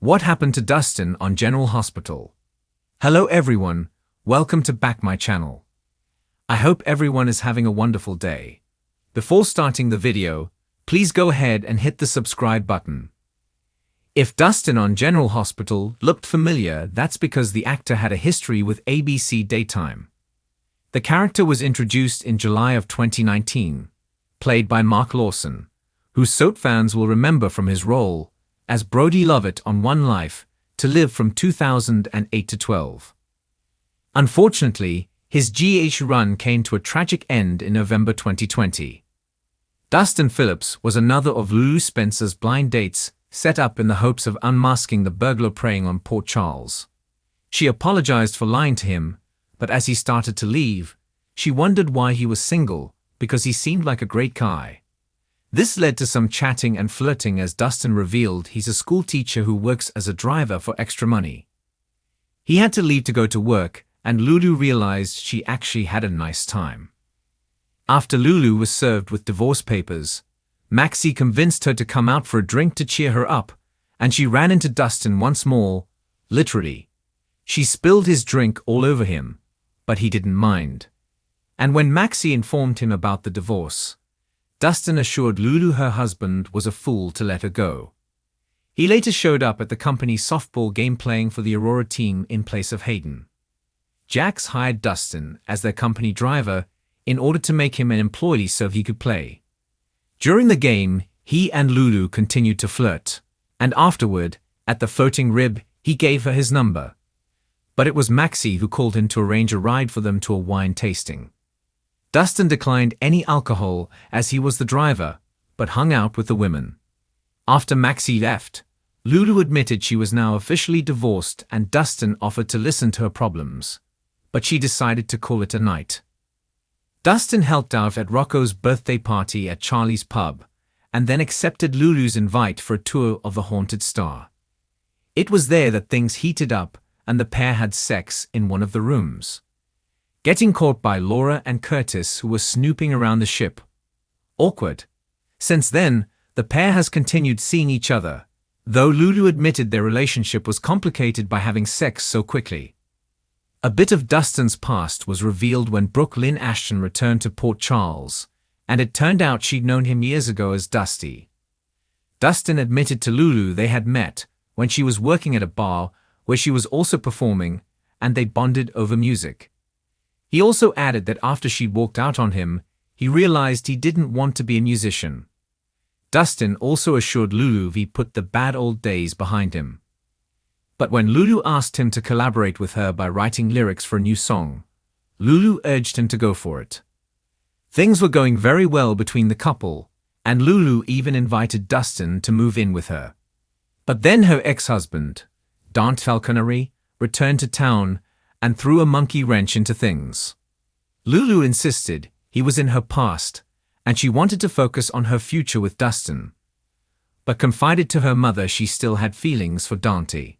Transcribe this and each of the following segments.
What happened to Dustin on General Hospital? Hello everyone, welcome to back my channel. I hope everyone is having a wonderful day. Before starting the video, please go ahead and hit the subscribe button. If Dustin on General Hospital looked familiar, that's because the actor had a history with ABC Daytime. The character was introduced in July of 2019, played by Mark Lawson, who SOAP fans will remember from his role as Brody Lovett on One Life to Live from 2008 to 12. Unfortunately, his GH run came to a tragic end in November 2020. Dustin Phillips was another of Lulu Spencer's blind dates set up in the hopes of unmasking the burglar preying on Port Charles. She apologized for lying to him, but as he started to leave, she wondered why he was single, because he seemed like a great guy. This led to some chatting and flirting as Dustin revealed he's a school teacher who works as a driver for extra money. He had to leave to go to work, and Lulu realized she actually had a nice time. After Lulu was served with divorce papers, Maxie convinced her to come out for a drink to cheer her up, and she ran into Dustin once more, literally. She spilled his drink all over him, but he didn't mind. And when Maxie informed him about the divorce, Dustin assured Lulu her husband was a fool to let her go. He later showed up at the company's softball game playing for the Aurora team in place of Hayden. Jax hired Dustin as their company driver in order to make him an employee so he could play. During the game, he and Lulu continued to flirt, and afterward, at the floating rib, he gave her his number. But it was Maxie who called him to arrange a ride for them to a wine tasting. Dustin declined any alcohol as he was the driver, but hung out with the women. After Maxie left, Lulu admitted she was now officially divorced and Dustin offered to listen to her problems, but she decided to call it a night. Dustin helped out at Rocco's birthday party at Charlie's pub, and then accepted Lulu's invite for a tour of the Haunted Star. It was there that things heated up and the pair had sex in one of the rooms, getting caught by Laura and Curtis, who were snooping around the ship. Awkward. Since then, the pair has continued seeing each other, though Lulu admitted their relationship was complicated by having sex so quickly. A bit of Dustin's past was revealed when Brooke Lynn Ashton returned to Port Charles, and it turned out she'd known him years ago as Dusty. Dustin admitted to Lulu they had met when she was working at a bar where she was also performing, and they bonded over music. He also added that after she'd walked out on him, he realized he didn't want to be a musician. Dustin also assured Lulu he put the bad old days behind him. But when Lulu asked him to collaborate with her by writing lyrics for a new song, Lulu urged him to go for it. Things were going very well between the couple, and Lulu even invited Dustin to move in with her. But then her ex-husband, Dante Falconeri, returned to town and threw a monkey wrench into things. Lulu insisted he was in her past, and she wanted to focus on her future with Dustin, but confided to her mother she still had feelings for Dante.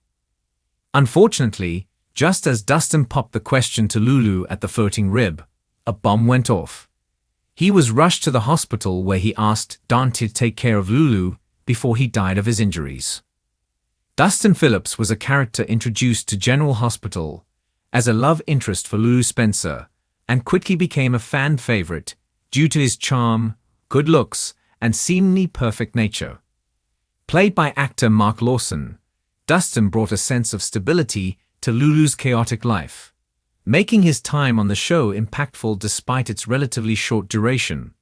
Unfortunately, just as Dustin popped the question to Lulu at the floating rib, a bomb went off. He was rushed to the hospital where he asked Dante to take care of Lulu before he died of his injuries. Dustin Phillips was a character introduced to General Hospital as a love interest for Lulu Spencer, and quickly became a fan favorite due to his charm, good looks, and seemingly perfect nature. Played by actor Mark Lawson, Dustin brought a sense of stability to Lulu's chaotic life, making his time on the show impactful despite its relatively short duration.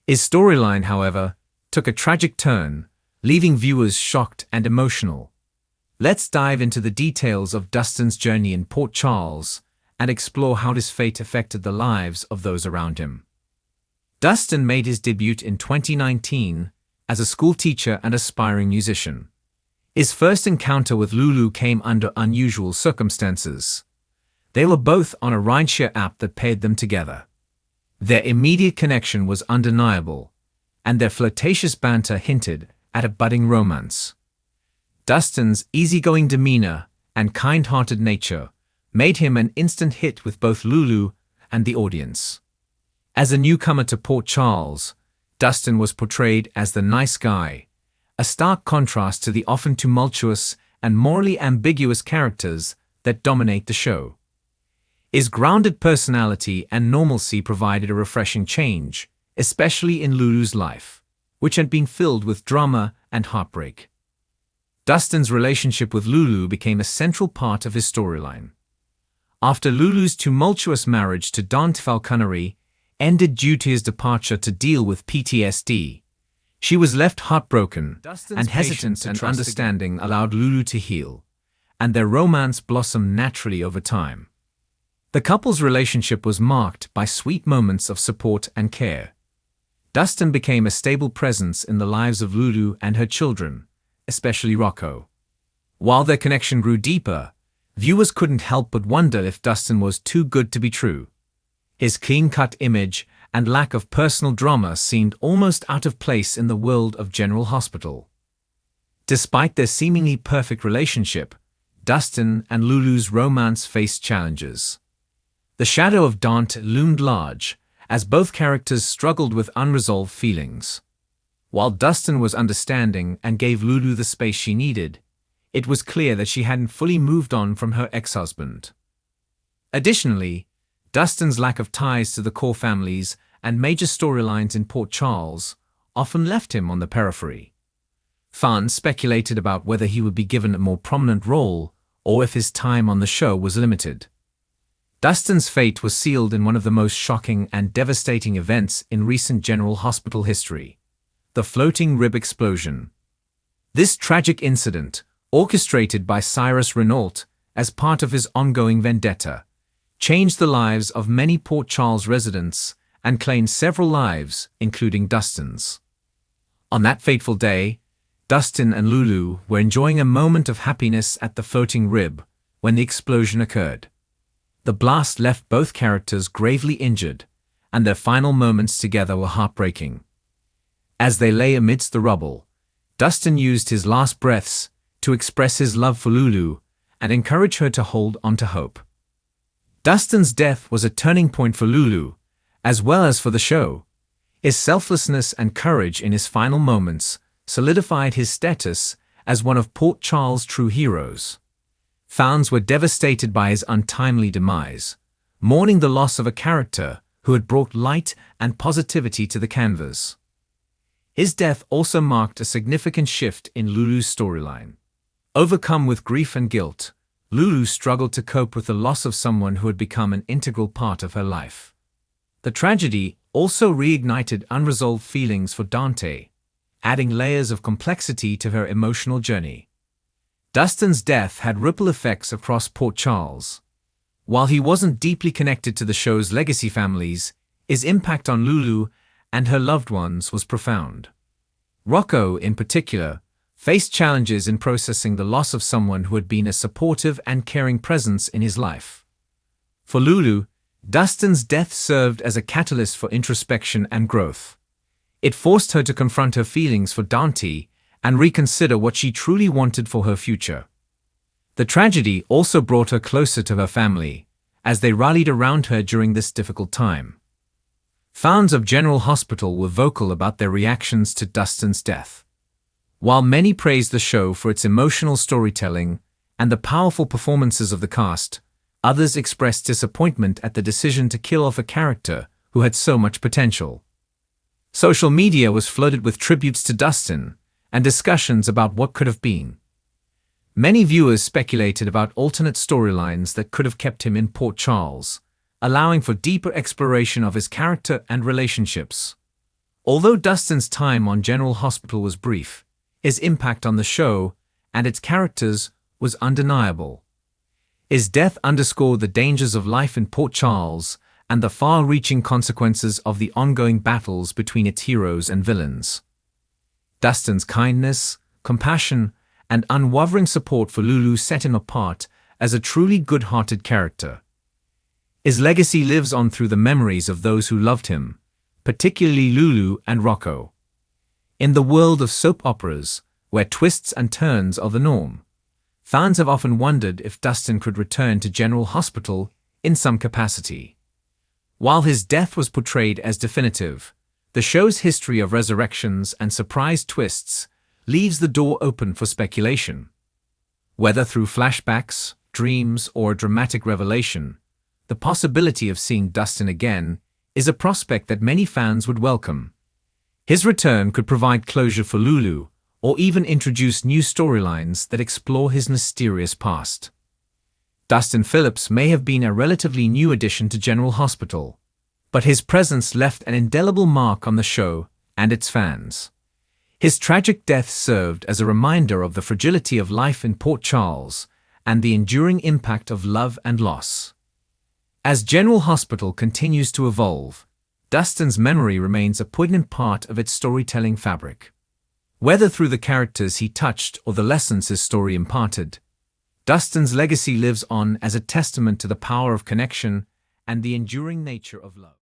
His storyline, however, took a tragic turn, leaving viewers shocked and emotional. Let's dive into the details of Dustin's journey in Port Charles and explore how his fate affected the lives of those around him. Dustin made his debut in 2019 as a school teacher and aspiring musician. His first encounter with Lulu came under unusual circumstances. They were both on a rideshare app that paired them together. Their immediate connection was undeniable, and their flirtatious banter hinted at a budding romance. Dustin's easygoing demeanor and kind-hearted nature made him an instant hit with both Lulu and the audience. As a newcomer to Port Charles, Dustin was portrayed as the nice guy, a stark contrast to the often tumultuous and morally ambiguous characters that dominate the show. His grounded personality and normalcy provided a refreshing change, especially in Lulu's life, which had been filled with drama and heartbreak. Dustin's relationship with Lulu became a central part of his storyline. After Lulu's tumultuous marriage to Dante Falconeri ended due to his departure to deal with PTSD, she was left heartbroken, and hesitance and understanding allowed Lulu to heal, and their romance blossomed naturally over time. The couple's relationship was marked by sweet moments of support and care. Dustin became a stable presence in the lives of Lulu and her children, especially Rocco. While their connection grew deeper, viewers couldn't help but wonder if Dustin was too good to be true. His clean-cut image and lack of personal drama seemed almost out of place in the world of General Hospital. Despite their seemingly perfect relationship, Dustin and Lulu's romance faced challenges. The shadow of Dante loomed large, as both characters struggled with unresolved feelings. While Dustin was understanding and gave Lulu the space she needed, it was clear that she hadn't fully moved on from her ex-husband. Additionally, Dustin's lack of ties to the core families and major storylines in Port Charles often left him on the periphery. Fans speculated about whether he would be given a more prominent role or if his time on the show was limited. Dustin's fate was sealed in one of the most shocking and devastating events in recent General Hospital history: the floating rib explosion. This tragic incident, orchestrated by Cyrus Renault as part of his ongoing vendetta, changed the lives of many Port Charles residents and claimed several lives, including Dustin's. On that fateful day, Dustin and Lulu were enjoying a moment of happiness at the floating rib when the explosion occurred. The blast left both characters gravely injured, and their final moments together were heartbreaking. As they lay amidst the rubble, Dustin used his last breaths to express his love for Lulu and encourage her to hold on to hope. Dustin's death was a turning point for Lulu, as well as for the show. His selflessness and courage in his final moments solidified his status as one of Port Charles' true heroes. Fans were devastated by his untimely demise, mourning the loss of a character who had brought light and positivity to the canvas. His death also marked a significant shift in Lulu's storyline. Overcome with grief and guilt, Lulu struggled to cope with the loss of someone who had become an integral part of her life. The tragedy also reignited unresolved feelings for Dante, adding layers of complexity to her emotional journey. Dustin's death had ripple effects across Port Charles. While he wasn't deeply connected to the show's legacy families, his impact on Lulu and her loved ones was profound. Rocco, in particular, faced challenges in processing the loss of someone who had been a supportive and caring presence in his life. For Lulu, Dustin's death served as a catalyst for introspection and growth. It forced her to confront her feelings for Dante and reconsider what she truly wanted for her future. The tragedy also brought her closer to her family, as they rallied around her during this difficult time. Fans of General Hospital were vocal about their reactions to Dustin's death. While many praised the show for its emotional storytelling and the powerful performances of the cast, others expressed disappointment at the decision to kill off a character who had so much potential. Social media was flooded with tributes to Dustin and discussions about what could have been. Many viewers speculated about alternate storylines that could have kept him in Port Charles, allowing for deeper exploration of his character and relationships. Although Dustin's time on General Hospital was brief, his impact on the show and its characters was undeniable. His death underscored the dangers of life in Port Charles and the far-reaching consequences of the ongoing battles between its heroes and villains. Dustin's kindness, compassion, and unwavering support for Lulu set him apart as a truly good-hearted character. His legacy lives on through the memories of those who loved him, particularly Lulu and Rocco. In the world of soap operas, where twists and turns are the norm, fans have often wondered if Dustin could return to General Hospital in some capacity. While his death was portrayed as definitive, the show's history of resurrections and surprise twists leaves the door open for speculation. Whether through flashbacks, dreams, or a dramatic revelation, the possibility of seeing Dustin again is a prospect that many fans would welcome. His return could provide closure for Lulu, or even introduce new storylines that explore his mysterious past. Dustin Phillips may have been a relatively new addition to General Hospital, but his presence left an indelible mark on the show and its fans. His tragic death served as a reminder of the fragility of life in Port Charles and the enduring impact of love and loss. As General Hospital continues to evolve, Dustin's memory remains a poignant part of its storytelling fabric. Whether through the characters he touched or the lessons his story imparted, Dustin's legacy lives on as a testament to the power of connection and the enduring nature of love.